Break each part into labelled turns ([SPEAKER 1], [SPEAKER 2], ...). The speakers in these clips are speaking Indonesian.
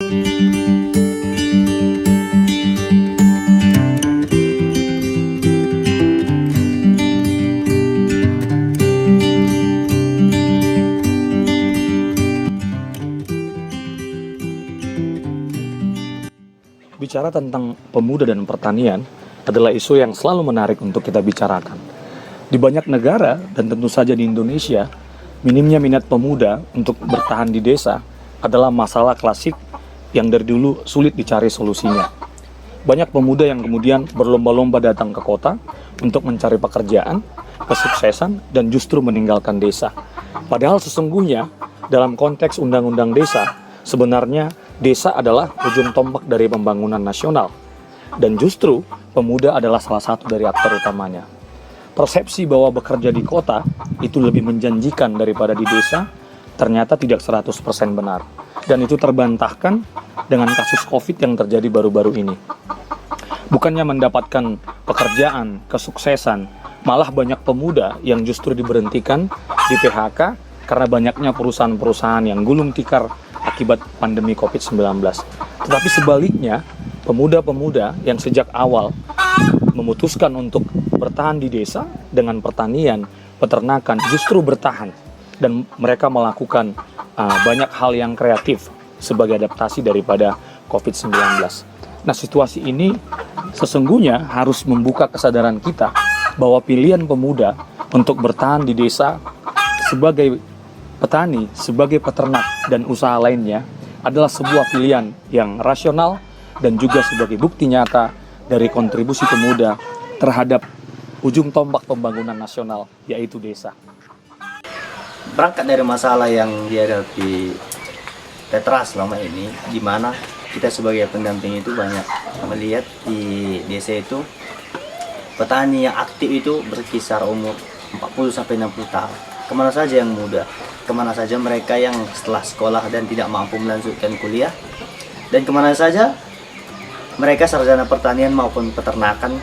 [SPEAKER 1] Bicara tentang pemuda dan pertanian adalah isu yang selalu menarik untuk kita bicarakan. Di banyak negara, dan tentu saja di Indonesia, minimnya minat pemuda untuk bertahan di desa adalah masalah klasik yang dari dulu sulit dicari solusinya. Banyak pemuda yang kemudian berlomba-lomba datang ke kota untuk mencari pekerjaan, kesuksesan, dan justru meninggalkan desa. Padahal sesungguhnya, dalam konteks undang-undang desa, sebenarnya desa adalah ujung tombak dari pembangunan nasional. Dan justru pemuda adalah salah satu dari aktor utamanya. Persepsi bahwa bekerja di kota itu lebih menjanjikan daripada di desa ternyata tidak 100% benar. Dan itu terbantahkan dengan kasus COVID yang terjadi baru-baru ini. Bukannya mendapatkan pekerjaan, kesuksesan, malah banyak pemuda yang justru diberhentikan, di PHK karena banyaknya perusahaan-perusahaan yang gulung tikar akibat pandemi COVID-19. Tetapi sebaliknya, pemuda-pemuda yang sejak awal memutuskan untuk bertahan di desa dengan pertanian, peternakan, justru bertahan. Dan mereka melakukan banyak hal yang kreatif sebagai adaptasi daripada COVID-19. Nah, situasi ini sesungguhnya harus membuka kesadaran kita bahwa pilihan pemuda untuk bertahan di desa sebagai petani, sebagai peternak, dan usaha lainnya adalah sebuah pilihan yang rasional dan juga sebagai bukti nyata dari kontribusi pemuda terhadap ujung tombak pembangunan nasional, yaitu desa.
[SPEAKER 2] Berangkat dari masalah yang dihadapi Petra selama ini, di mana kita sebagai pendamping itu banyak melihat di desa itu petani yang aktif itu berkisar umur 40-60 tahun. Kemana saja yang muda? Kemana saja mereka yang setelah sekolah dan tidak mampu melanjutkan kuliah, dan kemana saja mereka sarjana pertanian maupun peternakan.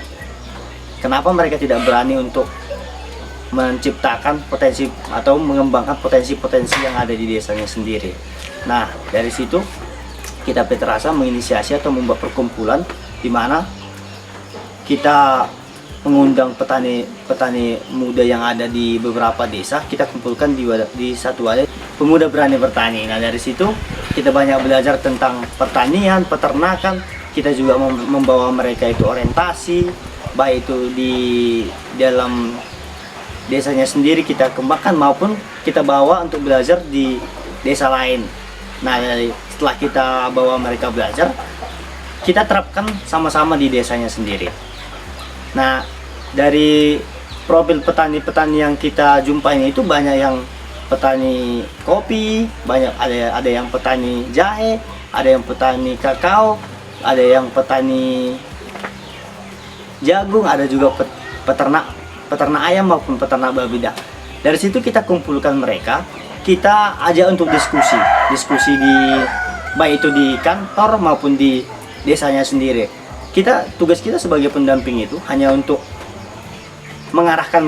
[SPEAKER 2] Kenapa mereka tidak berani untuk menciptakan potensi atau mengembangkan potensi-potensi yang ada di desanya sendiri? Nah, dari situ kita Petrasa menginisiasi atau membuat perkumpulan di mana kita mengundang petani muda yang ada di beberapa desa, kita kumpulkan di satu wadah, pemuda berani bertani. Nah, dari situ kita banyak belajar tentang pertanian, peternakan. Kita juga membawa mereka itu orientasi, baik itu di dalam desanya sendiri kita kembangkan maupun kita bawa untuk belajar di desa lain. Nah, setelah kita bawa mereka belajar, kita terapkan sama-sama di desanya sendiri. Nah, dari profil petani-petani yang kita jumpai itu banyak yang petani kopi, banyak ada yang petani jahe, ada yang petani kakao, ada yang petani jagung, ada juga peternak ayam maupun peternak babi. Dari situ kita kumpulkan mereka, kita ajak untuk diskusi di baik itu di kantor maupun di desanya sendiri. Tugas kita sebagai pendamping itu hanya untuk mengarahkan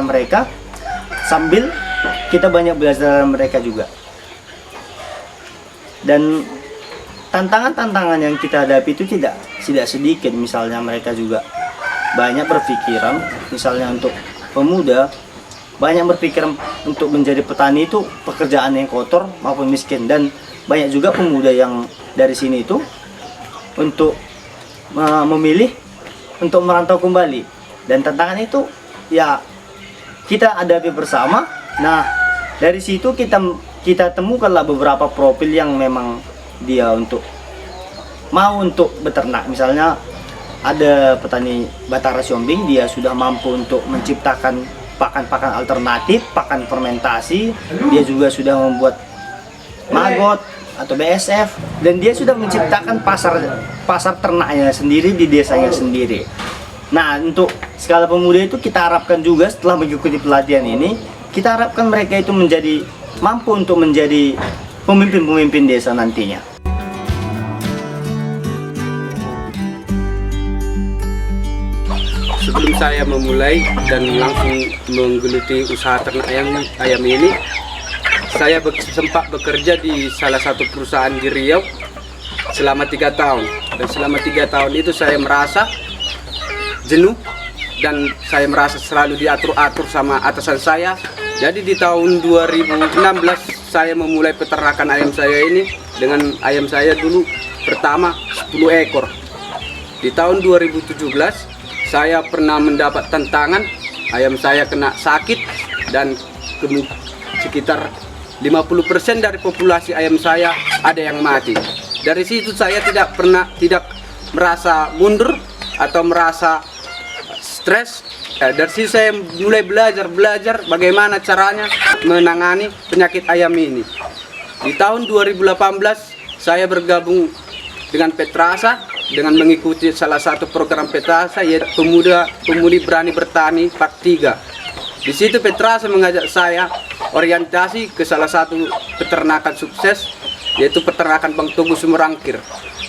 [SPEAKER 2] mereka sambil kita banyak belajar dari mereka juga. Dan tantangan-tantangan yang kita hadapi itu tidak sedikit. Misalnya mereka juga banyak berpikiran, misalnya untuk pemuda banyak berpikiran untuk menjadi petani itu pekerjaan yang kotor maupun miskin, dan banyak juga pemuda yang dari sini itu untuk memilih untuk merantau kembali. Dan tantangan itu ya kita hadapi bersama. Nah, dari situ kita temukanlah beberapa profil yang memang dia mau untuk beternak. Misalnya ada petani Batara Siombing, dia sudah mampu untuk menciptakan pakan-pakan alternatif, pakan fermentasi. Dia juga sudah membuat maggot atau BSF, dan dia sudah menciptakan pasar ternaknya sendiri di desanya sendiri. Nah, untuk skala pemuda itu kita harapkan juga setelah mengikuti pelatihan ini, kita harapkan mereka itu mampu untuk menjadi pemimpin-pemimpin desa nantinya.
[SPEAKER 3] Sebelum saya memulai dan langsung menggeluti usaha ternak ayam ini, saya sempat bekerja di salah satu perusahaan di Riau selama 3 tahun. Dan selama 3 tahun itu saya merasa jenuh dan saya merasa selalu diatur-atur sama atasan saya. Jadi di tahun 2016 saya memulai peternakan ayam saya ini dengan ayam saya dulu pertama 10 ekor. Di tahun 2017 saya pernah mendapat tantangan, ayam saya kena sakit dan sekitar 50% dari populasi ayam saya ada yang mati. Dari situ saya tidak merasa mundur atau merasa stres. Dari situ saya mulai belajar bagaimana caranya menangani penyakit ayam ini. Di tahun 2018 saya bergabung dengan Petrasa dengan mengikuti salah satu program Petrasa, yaitu Pemudi Berani Bertani Part 3. Di situ Petrasa mengajak saya orientasi ke salah satu peternakan sukses, yaitu peternakan Bang Togu Sumerangkir.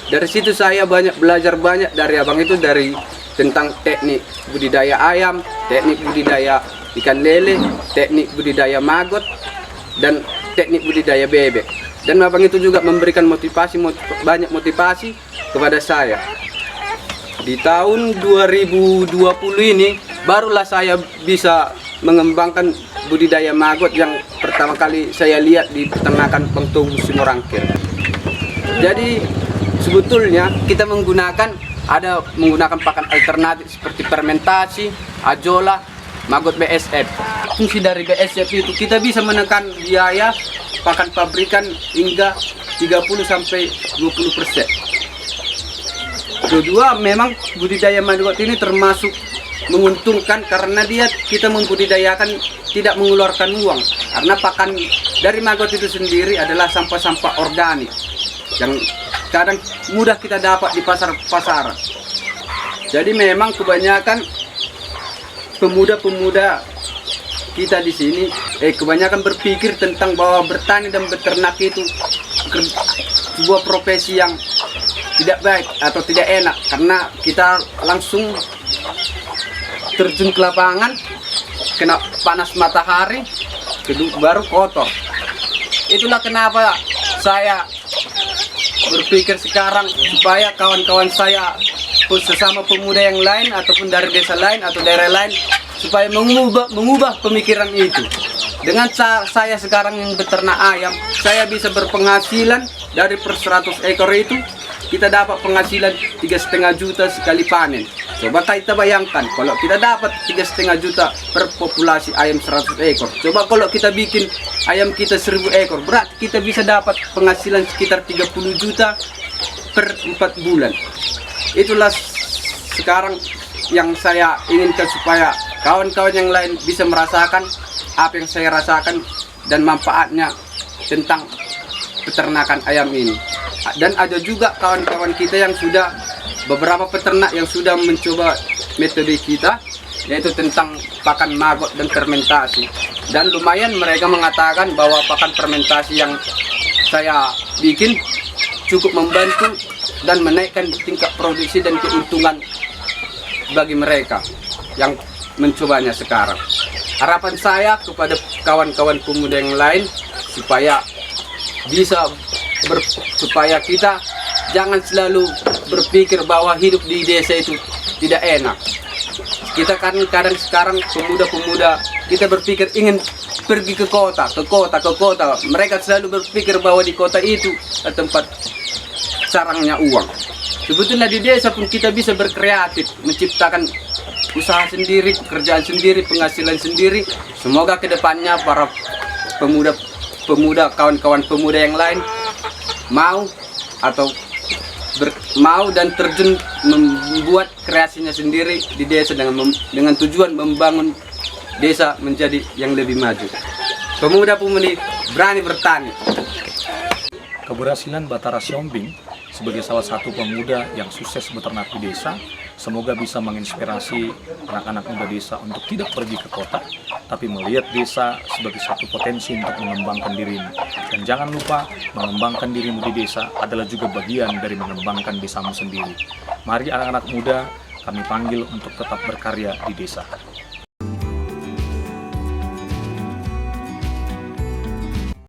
[SPEAKER 3] Dari situ saya belajar banyak dari abang itu, dari tentang teknik budidaya ayam, teknik budidaya ikan lele, teknik budidaya maggot, dan teknik budidaya bebek. Dan abang itu juga memberikan banyak motivasi kepada saya. Di tahun 2020 ini barulah saya bisa mengembangkan budidaya maggot yang pertama kali saya lihat di peternakan Bang Togu Sumerangkir. Jadi sebetulnya kita menggunakan pakan alternatif seperti fermentasi, ajola, maggot BSF. Fungsi dari BSF itu kita bisa menekan biaya pakan pabrikan hingga 30-20%. Kedua, memang budidaya maggot ini termasuk menguntungkan karena kita membudidayakan tidak mengeluarkan uang, karena pakan dari maggot itu sendiri adalah sampah-sampah organik yang kadang mudah kita dapat di pasar-pasaran. Jadi memang kebanyakan pemuda-pemuda kita di sini kebanyakan berpikir tentang bahwa bertani dan beternak itu sebuah profesi yang tidak baik atau tidak enak, karena kita langsung terjun ke lapangan, kena panas matahari, baru kotor. Itulah kenapa saya berpikir sekarang supaya kawan-kawan saya sesama pemuda yang lain ataupun dari desa lain atau daerah lain supaya mengubah pemikiran itu. Dengan saya sekarang yang beternak ayam, saya bisa berpenghasilan dari per 100 ekor itu kita dapat penghasilan 3,5 juta sekali panen. Coba kita bayangkan kalau kita dapat 3,5 juta per populasi ayam 100 ekor. Coba kalau kita bikin ayam kita 1.000 ekor, berarti kita bisa dapat penghasilan sekitar 30 juta per 4 bulan. Itulah sekarang yang saya inginkan supaya kawan-kawan yang lain bisa merasakan apa yang saya rasakan dan manfaatnya tentang peternakan ayam ini. Dan ada juga kawan-kawan kita yang sudah, beberapa peternak yang sudah mencoba metode kita, yaitu tentang pakan maggot dan fermentasi. Dan lumayan mereka mengatakan bahwa pakan fermentasi yang saya bikin cukup membantu dan menaikkan tingkat produksi dan keuntungan bagi mereka yang mencobanya sekarang. Harapan saya kepada kawan-kawan pemuda yang lain supaya supaya kita jangan selalu berpikir bahwa hidup di desa itu tidak enak. Kita kan kadang sekarang pemuda-pemuda kita berpikir ingin pergi ke kota. Mereka selalu berpikir bahwa di kota itu tempat sarangnya uang. Sebetulnya di desa pun kita bisa berkreatif, menciptakan usaha sendiri, pekerjaan sendiri, penghasilan sendiri. Semoga kedepannya para pemuda, kawan-kawan pemuda yang lain mau dan terjun membuat kreasinya sendiri di desa dengan tujuan membangun desa menjadi yang lebih maju. Pemuda-pemudi berani bertani.
[SPEAKER 1] Keberhasilan Batara Siombing sebagai salah satu pemuda yang sukses beternak di desa, semoga bisa menginspirasi anak-anak muda desa untuk tidak pergi ke kota, tapi melihat desa sebagai satu potensi untuk mengembangkan dirimu. Dan jangan lupa, mengembangkan dirimu di desa adalah juga bagian dari mengembangkan desamu sendiri. Mari anak-anak muda, kami panggil untuk tetap berkarya di desa.